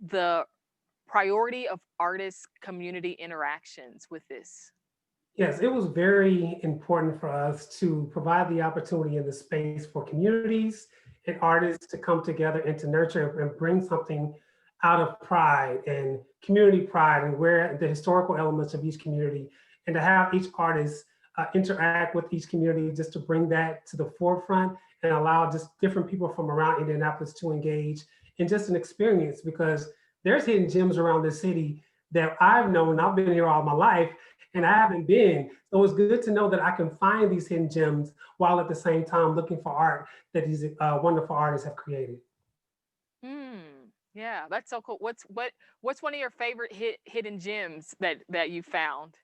the priority of artist community interactions with this? Yes, it was very important for us to provide the opportunity in the space for communities and artists to come together and to nurture and bring something out of pride and community pride and where the historical elements of each community, and to have each artist interact with each community just to bring that to the forefront and allow just different people from around Indianapolis to engage in just an experience, because there's hidden gems around the city that I've known. I've been here all my life and I haven't been. So it's good to know that I can find these hidden gems while at the same time looking for art that these wonderful artists have created. Yeah, that's so cool. What's one of your favorite hidden gems that you found?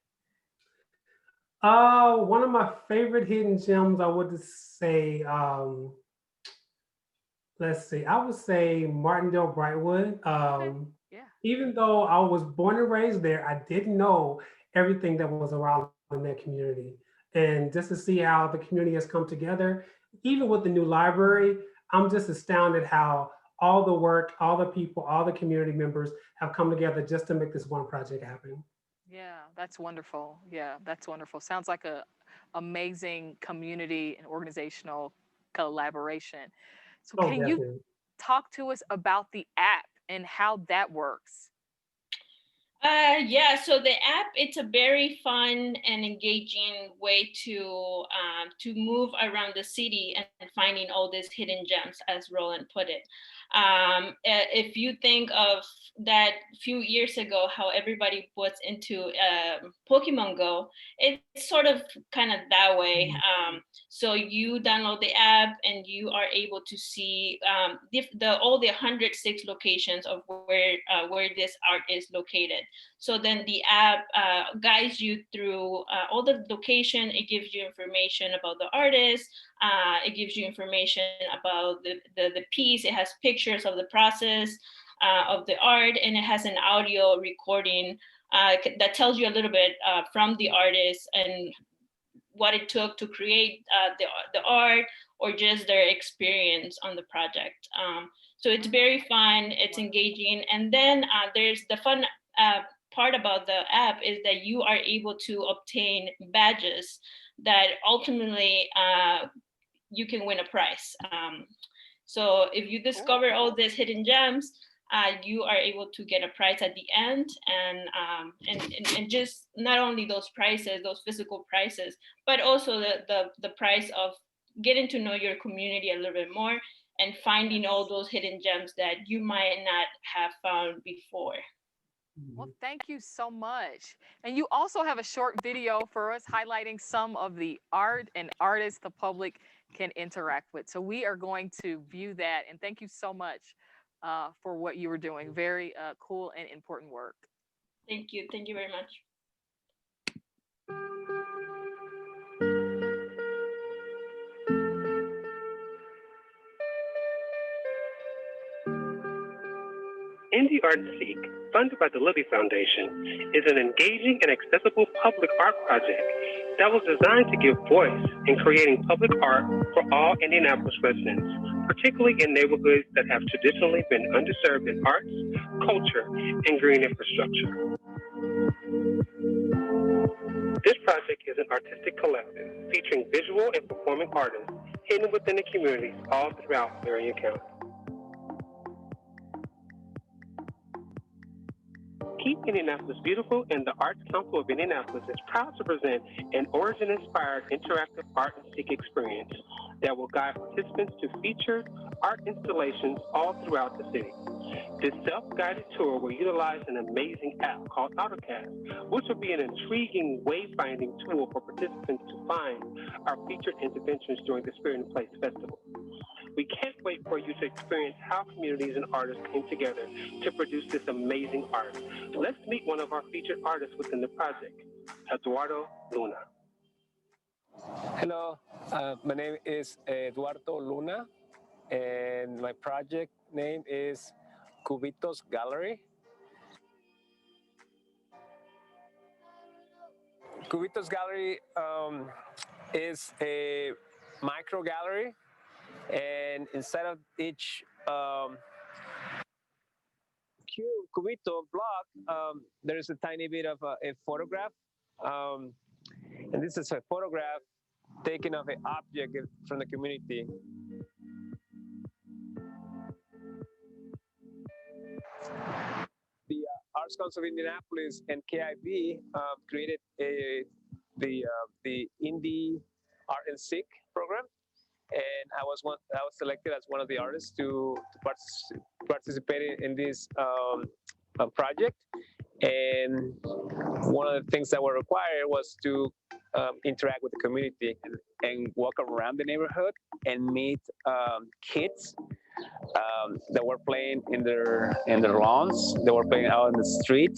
One of my favorite hidden gems, I would say, let's see, I would say Martindale Brightwood. Even though I was born and raised there, I didn't know everything that was around in that community. And just to see how the community has come together, even with the new library, I'm just astounded how all the work, all the people, all the community members have come together just to make this one project happen. Yeah, that's wonderful. Yeah, that's wonderful. Sounds like a amazing community and organizational collaboration. So Oh, can you definitely. talk to us about the app and how that works? Yeah, so the app, it's a very fun and engaging way to move around the city and finding all these hidden gems, as Roland put it. If you think of that few years ago, how everybody was into Pokemon Go, it's sort of kind of that way. So you download the app and you are able to see all the 106 locations of where this art is located. So then the app guides you through all the location. It gives you information about the artist. It gives you information about the piece. It has pictures of the process of the art, and it has an audio recording that tells you a little bit from the artist and what it took to create the art, or just their experience on the project. So it's very fun, it's engaging. And then there's the fun part about the app is that you are able to obtain badges that ultimately you can win a prize. So if you discover all these hidden gems, you are able to get a prize at the end, and just not only those prizes, those physical prizes, but also the prize of getting to know your community a little bit more and finding all those hidden gems that you might not have found before. Well, thank you so much. And you also have a short video for us highlighting some of the art and artists the public can interact with. So we are going to view that. And thank you so much for what you were doing. Very cool and important work. Thank you. Thank you very much. Indie Art Seek, funded by the Libby Foundation, is an engaging and accessible public art project that was designed to give voice in creating public art for all Indianapolis residents, particularly in neighborhoods that have traditionally been underserved in arts, culture, and green infrastructure. This project is an artistic collective featuring visual and performing artists hidden within the communities all throughout Marion County. Keep Indianapolis Beautiful and the Arts Council of Indianapolis is proud to present an Origin-inspired interactive art and seek experience that will guide participants to featured art installations all throughout the city. This self-guided tour will utilize an amazing app called AutoCast, which will be an intriguing wayfinding tool for participants to find our featured interventions during the Spirit and Place Festival. We can't wait for you to experience how communities and artists came together to produce this amazing art. Let's meet one of our featured artists within the project, Eduardo Luna. Hello, my name is Eduardo Luna, and my project name is Cubitos Gallery. Cubitos Gallery is a micro gallery, and inside of each cubito block, there is a tiny bit of a photograph. And this is a photograph taken of an object from the community. The Arts Council of Indianapolis and KIB created the Indie Art and Seek program, and I was selected as one of the artists to participate in this project. And one of the things that were required was to interact with the community and walk around the neighborhood and meet kids that were playing in their lawns, they were playing out in the street,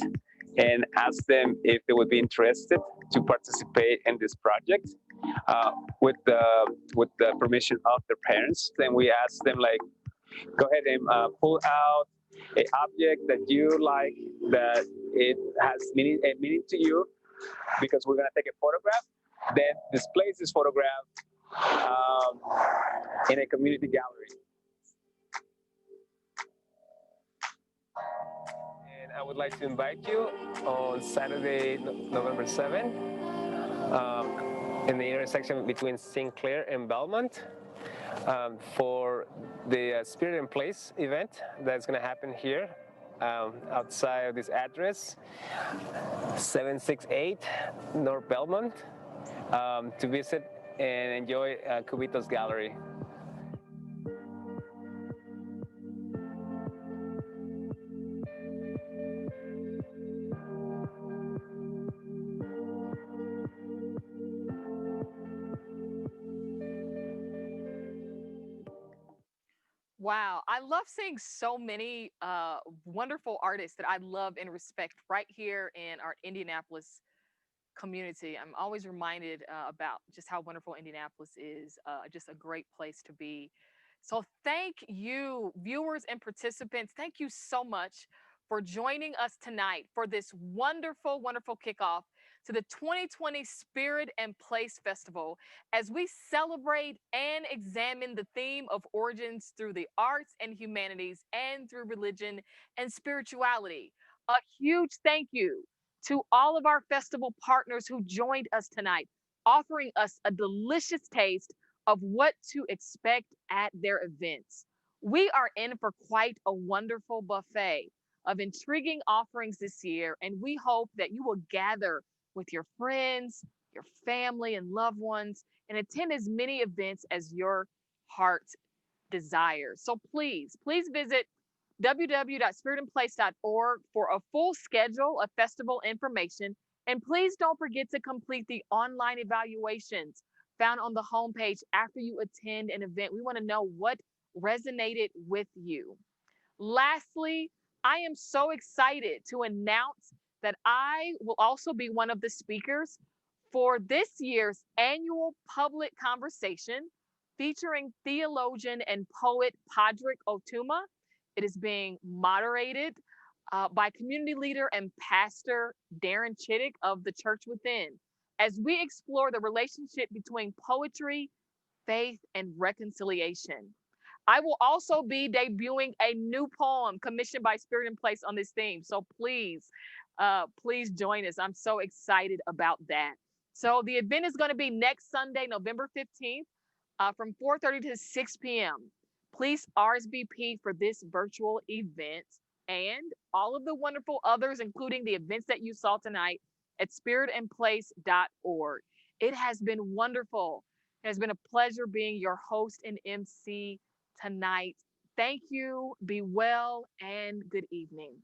and ask them if they would be interested to participate in this project with the permission of their parents. Then we asked them, like, go ahead and pull out an object that you like, that it has a meaning to you, because we're gonna take a photograph, then display this photograph in a community gallery. And I would like to invite you on Saturday, November 7th, in the intersection between Sinclair and Belmont, for the Spirit and Place event that's going to happen here outside of this address, 768 North Belmont, to visit and enjoy Cubitos Gallery. Wow, I love seeing so many wonderful artists that I love and respect right here in our Indianapolis community. I'm always reminded about just how wonderful Indianapolis is, just a great place to be. So thank you, viewers and participants. Thank you so much for joining us tonight for this wonderful, wonderful kickoff to the 2020 Spirit and Place Festival, as we celebrate and examine the theme of origins through the arts and humanities and through religion and spirituality. A huge thank you to all of our festival partners who joined us tonight, offering us a delicious taste of what to expect at their events. We are in for quite a wonderful buffet of intriguing offerings this year, and we hope that you will gather with your friends, your family, and loved ones, and attend as many events as your heart desires. So please visit www.spiritandplace.org for a full schedule of festival information. And please don't forget to complete the online evaluations found on the homepage after you attend an event. We want to know what resonated with you. Lastly, I am so excited to announce that I will also be one of the speakers for this year's annual public conversation featuring theologian and poet Padraig Otuma. It is being moderated by community leader and pastor Darren Chittick of the Church Within, as we explore the relationship between poetry, faith, and reconciliation. I will also be debuting a new poem commissioned by Spirit and Place on this theme. So please join us. I'm so excited about that. So the event is going to be next Sunday, November 15th, from 4:30 to 6 p.m. Please RSVP for this virtual event and all of the wonderful others, including the events that you saw tonight at spiritandplace.org. It has been wonderful It has been a pleasure being your host and MC tonight. Thank you, be well, and good evening.